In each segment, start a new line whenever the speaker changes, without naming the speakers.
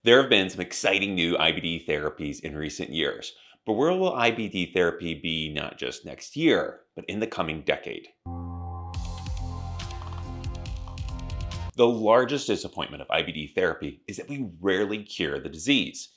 There have been some exciting new IBD therapies in recent years, but where will IBD therapy be not just next year, but in the coming decade? The largest disappointment of IBD therapy is that we rarely cure the disease.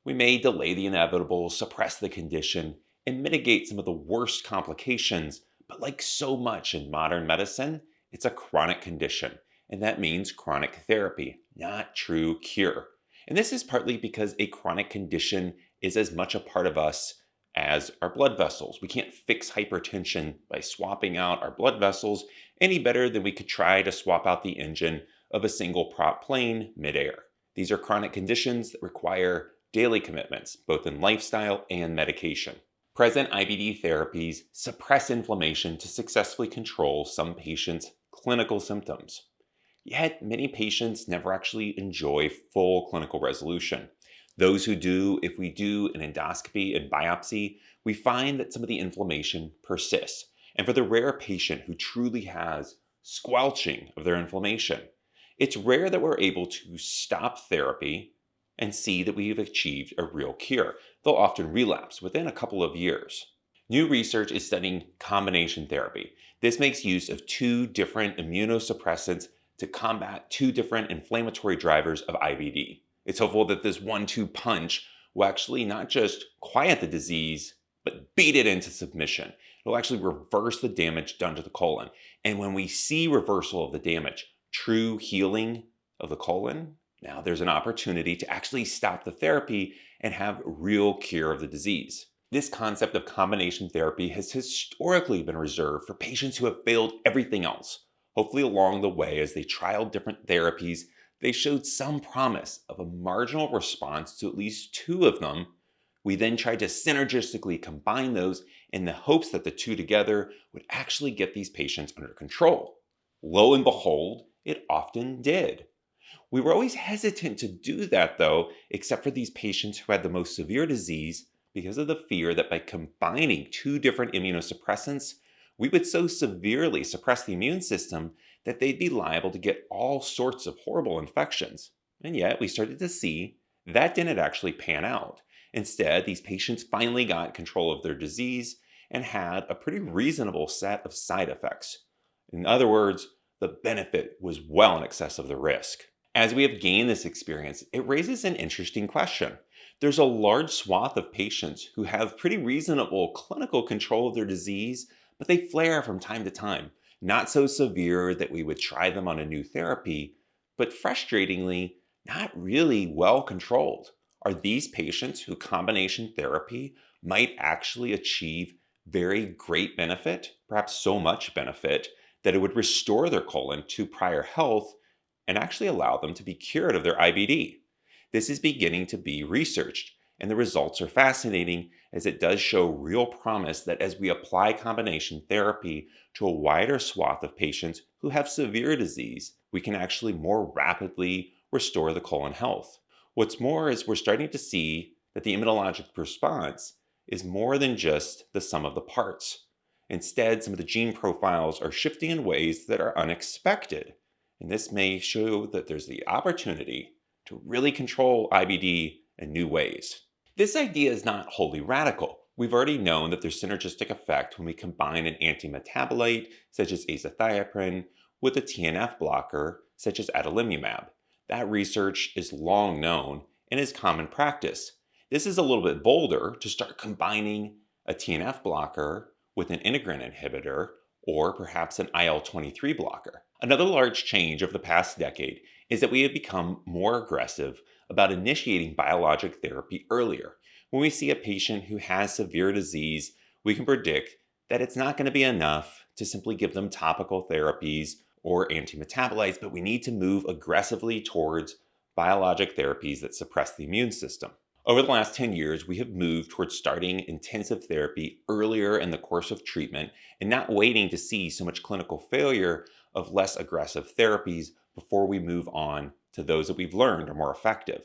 We may delay the inevitable, suppress the condition, and mitigate some of the worst complications, but like so much in modern medicine, it's a chronic condition, and that means chronic therapy, not true cure. And this is partly because a chronic condition is as much a part of us as our blood vessels. We can't fix hypertension by swapping out our blood vessels any better than we could try to swap out the engine of a single prop plane midair. These are chronic conditions that require daily commitments, both in lifestyle and medication. Present IBD therapies suppress inflammation to successfully control some patients' clinical symptoms. Yet, many patients never actually enjoy full clinical resolution. Those who do, if we do an endoscopy and biopsy, we find that some of the inflammation persists. And for the rare patient who truly has squelching of their inflammation, it's rare that we're able to stop therapy and see that we've achieved a real cure. They'll often relapse within a couple of years. New research is studying combination therapy. This makes use of two different immunosuppressants to combat two different inflammatory drivers of IBD. It's hopeful that this 1-2 punch will actually not just quiet the disease, but beat it into submission. It'll actually reverse the damage done to the colon. And when we see reversal of the damage, true healing of the colon, now there's an opportunity to actually stop the therapy and have real cure of the disease. This concept of combination therapy has historically been reserved for patients who have failed everything else. Hopefully along the way, as they trialed different therapies, they showed some promise of a marginal response to at least two of them. We then tried to synergistically combine those in the hopes that the two together would actually get these patients under control. Lo and behold, it often did. We were always hesitant to do that though, except for these patients who had the most severe disease because of the fear that by combining two different immunosuppressants, we would so severely suppress the immune system that they'd be liable to get all sorts of horrible infections. And yet we started to see that didn't actually pan out. Instead, these patients finally got control of their disease and had a pretty reasonable set of side effects. In other words, the benefit was well in excess of the risk. As we have gained this experience, it raises an interesting question. There's a large swath of patients who have pretty reasonable clinical control of their disease, but they flare from time to time. Not so severe that we would try them on a new therapy, but frustratingly, not really well controlled. Are these patients who combination therapy might actually achieve very great benefit, perhaps so much benefit, that it would restore their colon to prior health and actually allow them to be cured of their IBD? This is beginning to be researched, and the results are fascinating as it does show real promise that as we apply combination therapy to a wider swath of patients who have severe disease, we can actually more rapidly restore the colon health. What's more is we're starting to see that the immunologic response is more than just the sum of the parts. Instead, some of the gene profiles are shifting in ways that are unexpected, and this may show that there's the opportunity to really control IBD in new ways. This idea is not wholly radical. We've already known that there's synergistic effect when we combine an antimetabolite, such as azathioprine, with a TNF blocker, such as adalimumab. That research is long known and is common practice. This is a little bit bolder to start combining a TNF blocker with an integrin inhibitor or perhaps an IL-23 blocker. Another large change over the past decade is that we have become more aggressive about initiating biologic therapy earlier. When we see a patient who has severe disease, we can predict that it's not going to be enough to simply give them topical therapies or antimetabolites, but we need to move aggressively towards biologic therapies that suppress the immune system. Over the last 10 years, we have moved towards starting intensive therapy earlier in the course of treatment and not waiting to see so much clinical failure of less aggressive therapies before we move on to those that we've learned are more effective.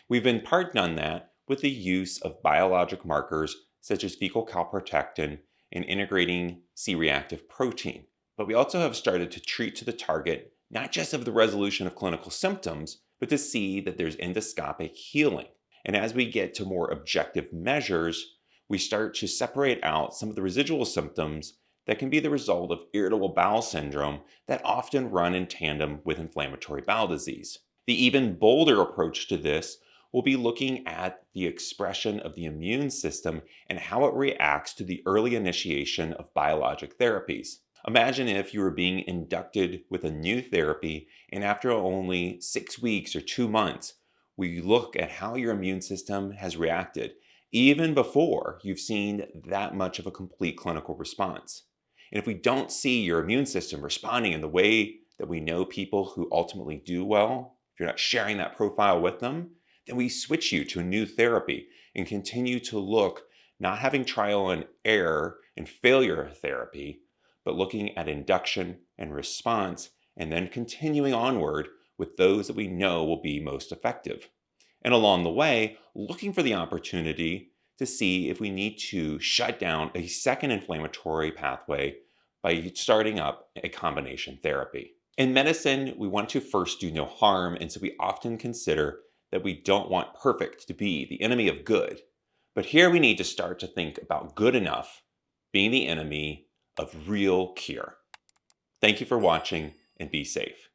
We've in part done that with the use of biologic markers such as fecal calprotectin and integrating C-reactive protein. But we also have started to treat to the target not just of the resolution of clinical symptoms, but to see that there's endoscopic healing. And as we get to more objective measures, we start to separate out some of the residual symptoms that can be the result of irritable bowel syndrome that often run in tandem with inflammatory bowel disease. The even bolder approach to this will be looking at the expression of the immune system and how it reacts to the early initiation of biologic therapies. Imagine if you were being inducted with a new therapy, and after only 6 weeks or 2 months, we look at how your immune system has reacted, even before you've seen that much of a complete clinical response. And if we don't see your immune system responding in the way that we know people who ultimately do well, if you're not sharing that profile with them, then we switch you to a new therapy and continue to look, not having trial and error and failure therapy, but looking at induction and response, and then continuing onward with those that we know will be most effective. And along the way, looking for the opportunity to see if we need to shut down a second inflammatory pathway by starting up a combination therapy. In medicine, we want to first do no harm, and so we often consider that we don't want perfect to be the enemy of good. But here we need to start to think about good enough being the enemy of real cure. Thank you for watching, and be safe.